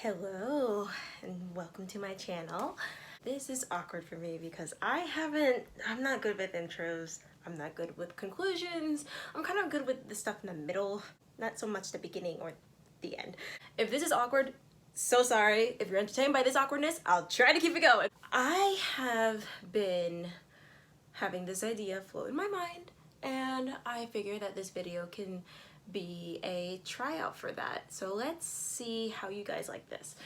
Hello and welcome to my channel. This is awkward for me because I'm not good with intros. I'm not good with conclusions. I'm kind of good with the stuff in the middle, not so much the beginning or the end. If this is awkward, so sorry. If you're entertained by this awkwardness, I'll try to keep it going. I have been having this idea float in my mind, and I figure that this video can be a tryout for that. So let's see how you guys like this.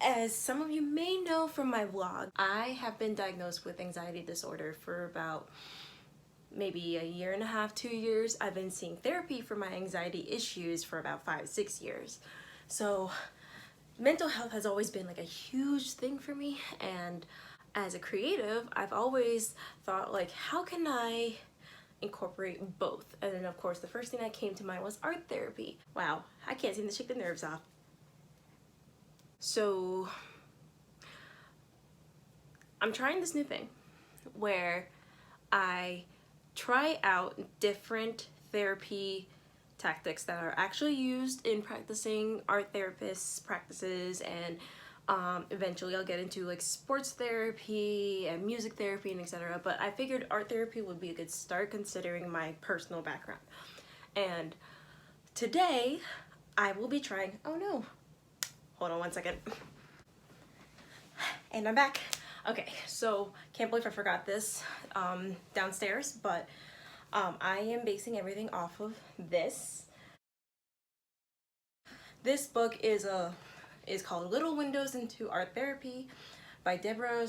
As some of you may know from my vlog, I have been diagnosed with anxiety disorder for about maybe a year and a half, 2 years. I've been seeing therapy for my anxiety issues for about 5-6 years. So mental health has always been like a huge thing for me, and as a creative, I've always thought like, how can I incorporate both? And then of course the first thing that came to mind was art therapy. Wow, I can't seem to shake the nerves off. So I'm trying this new thing where I try out different therapy tactics that are actually used in practicing art therapists practices, and eventually I'll get into like sports therapy and music therapy and etc. But I figured art therapy would be a good start considering my personal background. And today I will be trying, oh no, hold on one second. And I'm back. Okay, so can't believe I forgot this downstairs, but I am basing everything off of this. This book is called Little Windows into Art Therapy by Deborah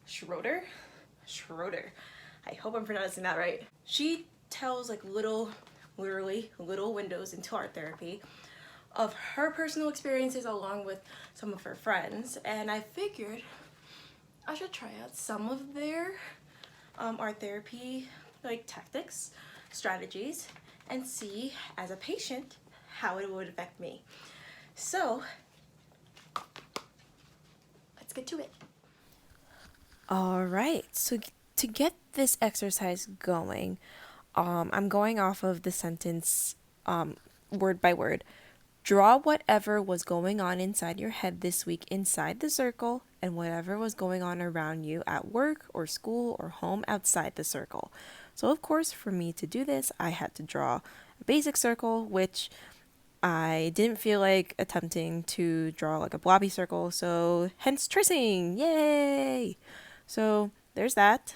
Schroeder. Schroeder. I hope I'm pronouncing that right. She tells like literally little windows into art therapy of her personal experiences along with some of her friends, and I figured I should try out some of their art therapy like tactics, strategies, and see as a patient how it would affect me. So let's get to it. All right, so to get this exercise going, I'm going off of the sentence word by word. Draw whatever was going on inside your head this week inside the circle, and whatever was going on around you at work or school or home outside the circle. So of course, for me to do this, I had to draw a basic circle, which I didn't feel like attempting to draw like a blobby circle, so hence tracing, yay! So there's that.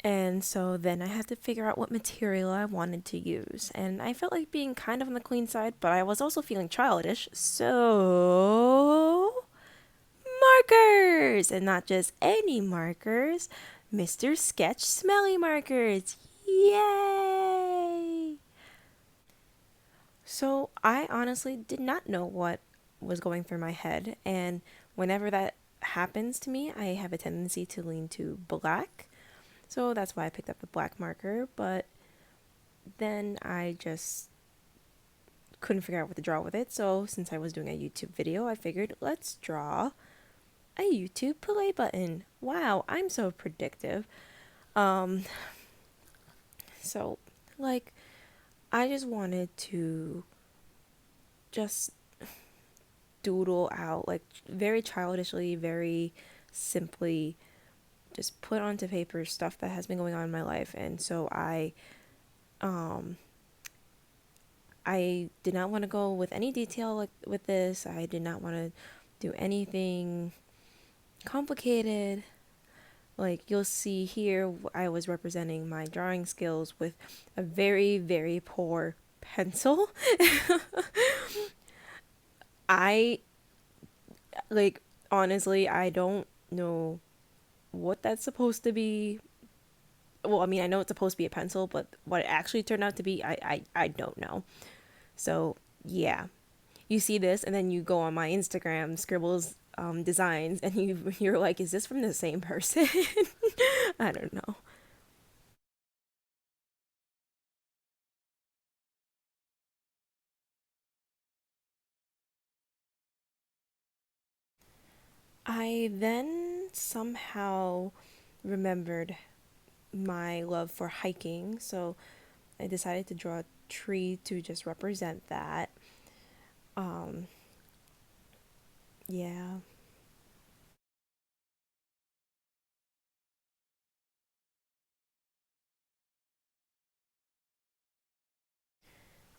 And so then I had to figure out what material I wanted to use. And I felt like being kind of on the clean side, but I was also feeling childish. So markers! And not just any markers, Mr. Sketch Smelly markers. Yay! So I honestly did not know what was going through my head. And whenever that happens to me, I have a tendency to lean to black. So that's why I picked up the black marker, but then I just couldn't figure out what to draw with it. So since I was doing a YouTube video, I figured let's draw a YouTube play button. Wow, I'm so predictive. Um, so like I just wanted to just doodle out like very childishly, very simply just put onto paper stuff that has been going on in my life. And so I did not want to go with any detail like with this. I did not want to do anything complicated. Like you'll see here, I was representing my drawing skills with a very, very poor pencil. I, like, honestly, I don't know what that's supposed to be. Well, I mean, I know it's supposed to be a pencil, but what it actually turned out to be, I don't know. So, yeah. You see this, and then you go on my Instagram, Scribbles Designs, and you're like, is this from the same person? I don't know. I then somehow remembered my love for hiking, so I decided to draw a tree to just represent that. Um, Yeah.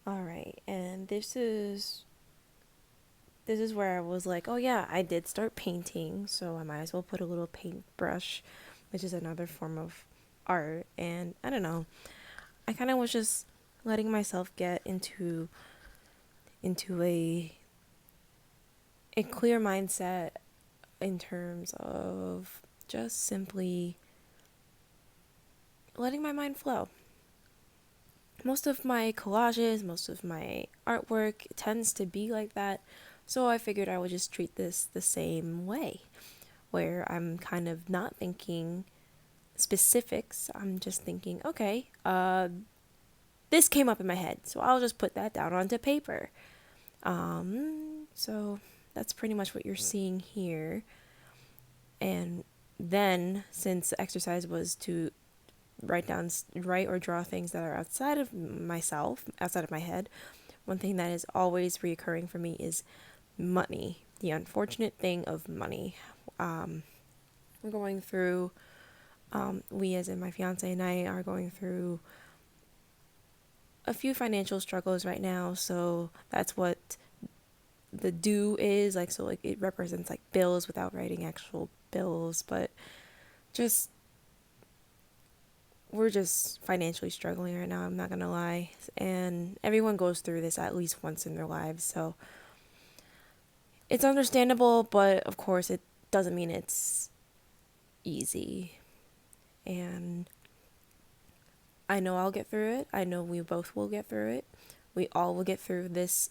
All right. And this is where I was like, oh yeah, I did start painting, so I might as well put a little paintbrush, which is another form of art. And I don't know, I kind of was just letting myself get into a clear mindset in terms of just simply letting my mind flow. Most of my collages, most of my artwork tends to be like that. So I figured I would just treat this the same way, where I'm kind of not thinking specifics. I'm just thinking, okay, this came up in my head, so I'll just put that down onto paper. So that's pretty much what you're seeing here. And then, since the exercise was to write or draw things that are outside of myself, outside of my head, one thing that is always reoccurring for me is money. The unfortunate thing of money. We're going through, we as in my fiance and I are going through a few financial struggles right now. So that's what the do is like. So like it represents like bills without writing actual bills, but just we're just financially struggling right now. I'm not gonna lie, and everyone goes through this at least once in their lives. So it's understandable, but of course it doesn't mean it's easy. And I know I'll get through it. I know we both will get through it. We all will get through this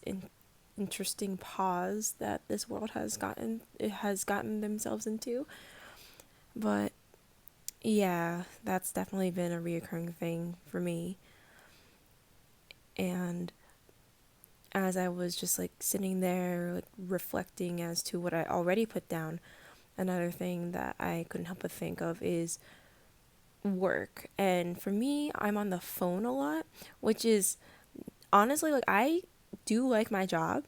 interesting pause that this world has gotten themselves into. But yeah, that's definitely been a reoccurring thing for me. And as I was just like sitting there, like reflecting as to what I already put down, another thing that I couldn't help but think of is work. And for me, I'm on the phone a lot, which is honestly like I do like my job,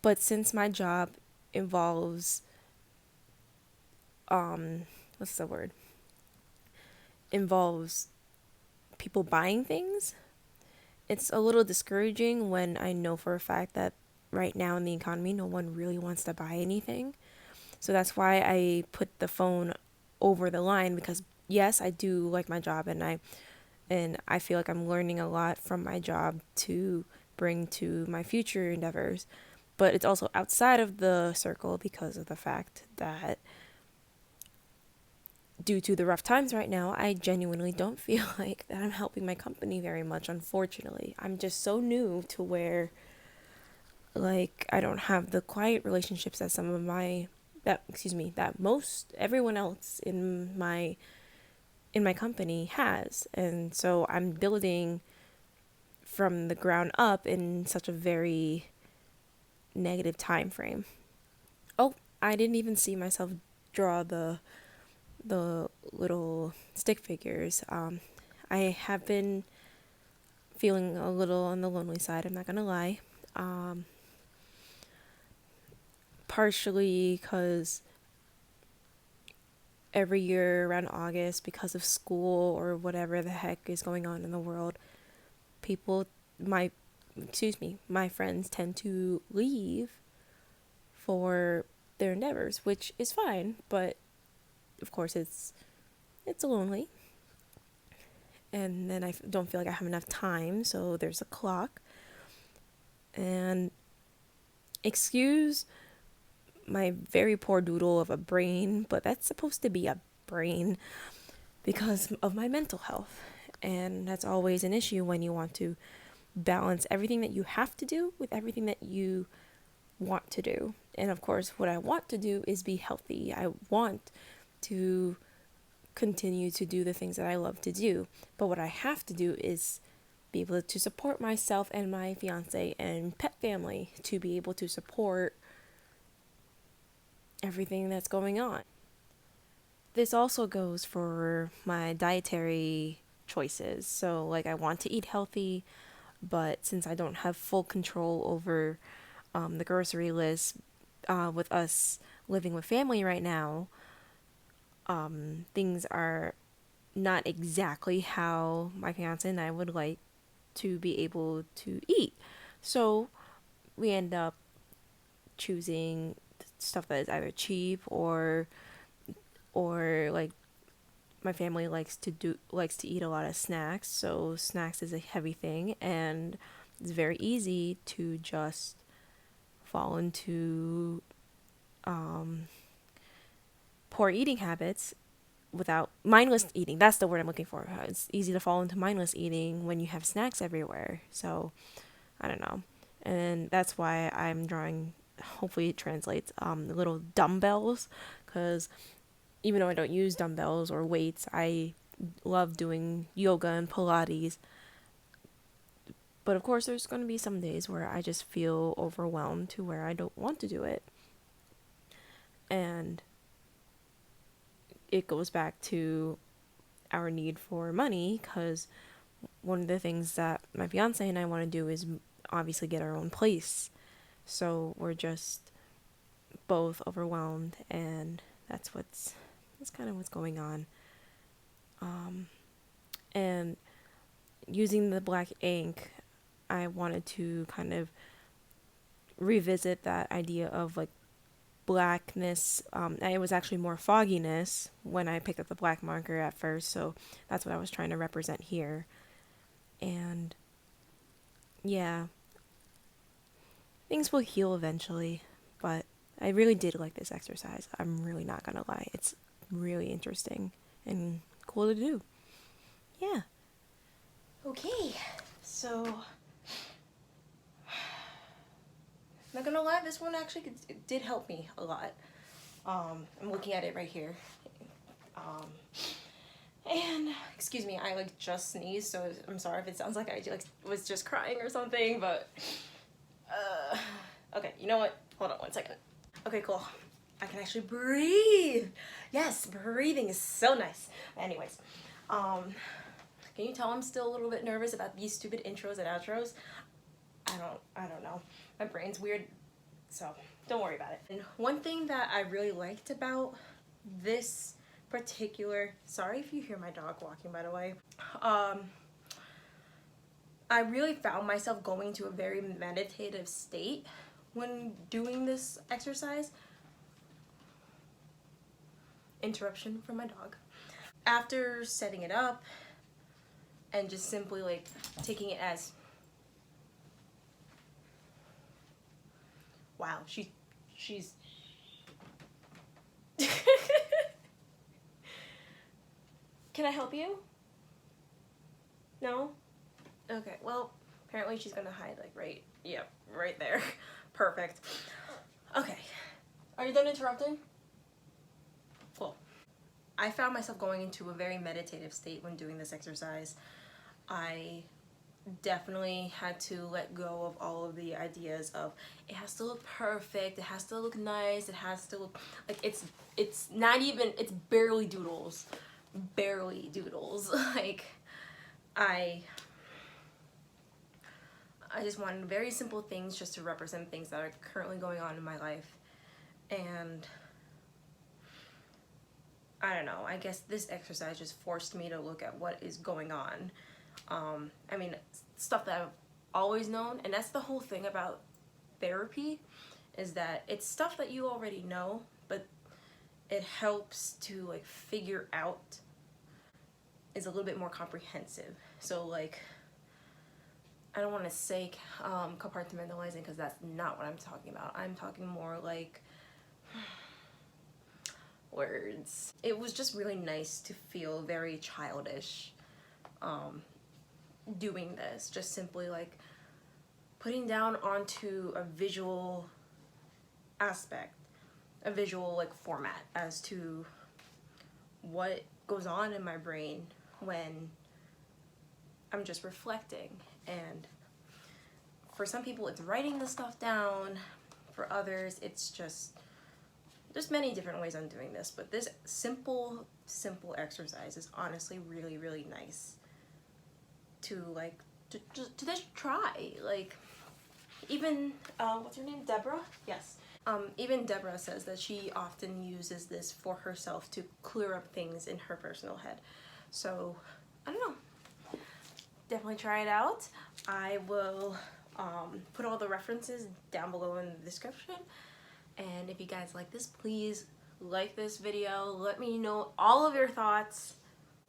but since my job involves what's the word? Involves people buying things, it's a little discouraging when I know for a fact that right now in the economy no one really wants to buy anything. So that's why I put the phone over the line, because yes, I do like my job, and I feel like I'm learning a lot from my job to bring to my future endeavors. But it's also outside of the circle because of the fact that due to the rough times right now, I genuinely don't feel like that I'm helping my company very much, unfortunately. I'm just so new to where like I don't have the quiet relationships that some of my that excuse me, that most everyone else in my company has. And so I'm building from the ground up in such a very negative time frame. Oh, I didn't even see myself draw the little stick figures. I have been feeling a little on the lonely side, I'm not gonna lie. Um, Partially because every year around August, because of school or whatever the heck is going on in the world, people, my, my friends tend to leave for their endeavors, which is fine, but of course it's lonely. And then I don't feel like I have enough time, so there's a clock. And excuse my very poor doodle of a brain, but that's supposed to be a brain because of my mental health. And that's always an issue when you want to balance everything that you have to do with everything that you want to do. And of course, what I want to do is be healthy. I want to continue to do the things that I love to do. But what I have to do is be able to support myself and my fiance and pet family to be able to support everything that's going on. This also goes for my dietary choices. So, like, I want to eat healthy, but since I don't have full control over the grocery list, with us living with family right now, things are not exactly how my fiance and I would like to be able to eat. So we end up choosing stuff that is either cheap or like my family likes to eat a lot of snacks, so snacks is a heavy thing, and it's very easy to just fall into poor eating habits without mindless eating. That's the word I'm looking for. It's easy to fall into mindless eating when you have snacks everywhere. So I don't know, and that's why I'm drawing. Hopefully, it translates. Little dumbbells, because even though I don't use dumbbells or weights, I love doing yoga and Pilates. But of course, there's going to be some days where I just feel overwhelmed to where I don't want to do it. And it goes back to our need for money, because one of the things that my fiance and I want to do is obviously get our own place. So we're just both overwhelmed, and that's kind of what's going on. And using the black ink, I wanted to kind of revisit that idea of like blackness. It was actually more fogginess when I picked up the black marker at first, so that's what I was trying to represent here. And yeah, things will heal eventually, but I really did like this exercise. I'm really not gonna lie. It's really interesting and cool to do. Yeah. Okay, so not gonna lie, this one actually it did help me a lot. I'm looking at it right here. And excuse me, I like just sneezed, so I'm sorry if it sounds like I like was just crying or something, but okay, you know what? Hold on one second. Okay, cool. I can actually breathe. Yes, breathing is so nice. Anyways, can you tell I'm still a little bit nervous about these stupid intros and outros? I don't know. My brain's weird, so don't worry about it. And one thing that I really liked about this particular, sorry if you hear my dog walking, by the way. I really found myself going to a very meditative state when doing this exercise. Interruption from my dog. After setting it up and just simply like taking it as, wow, she's Can I help you? No? Okay, well, apparently she's gonna hide like right there. Perfect. Okay. Are you done interrupting? Cool. I found myself going into a very meditative state when doing this exercise. I definitely had to let go of all of the ideas of it has to look perfect, it has to look nice, it has to look like it's not even, it's barely doodles. Like I just wanted very simple things just to represent things that are currently going on in my life. And I don't know, I guess this exercise just forced me to look at what is going on. I mean, stuff that I've always known, and that's the whole thing about therapy, is that it's stuff that you already know, but it helps to like figure out, is a little bit more comprehensive. So like, I don't want to say compartmentalizing, because that's not what I'm talking about. I'm talking more like words. It was just really nice to feel very childish doing this, just simply like putting down onto a visual aspect, a visual like format as to what goes on in my brain when I'm just reflecting. And for some people it's writing the stuff down, for others it's just, there's many different ways I'm doing this, but this simple exercise is honestly really nice to like to just try. Like even what's her name, Deborah? Yes, Even Deborah says that she often uses this for herself to clear up things in her personal head. So, I don't know. Definitely try it out. I will put all the references down below in the description. And if you guys like this, please like this video. Let me know all of your thoughts.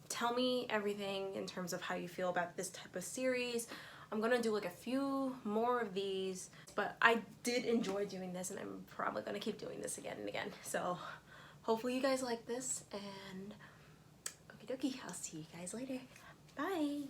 Tell me everything in terms of how you feel about this type of series. I'm gonna do like a few more of these, but I did enjoy doing this and I'm probably gonna keep doing this again and again. So hopefully you guys like this, and okie dokie, I'll see you guys later. Bye.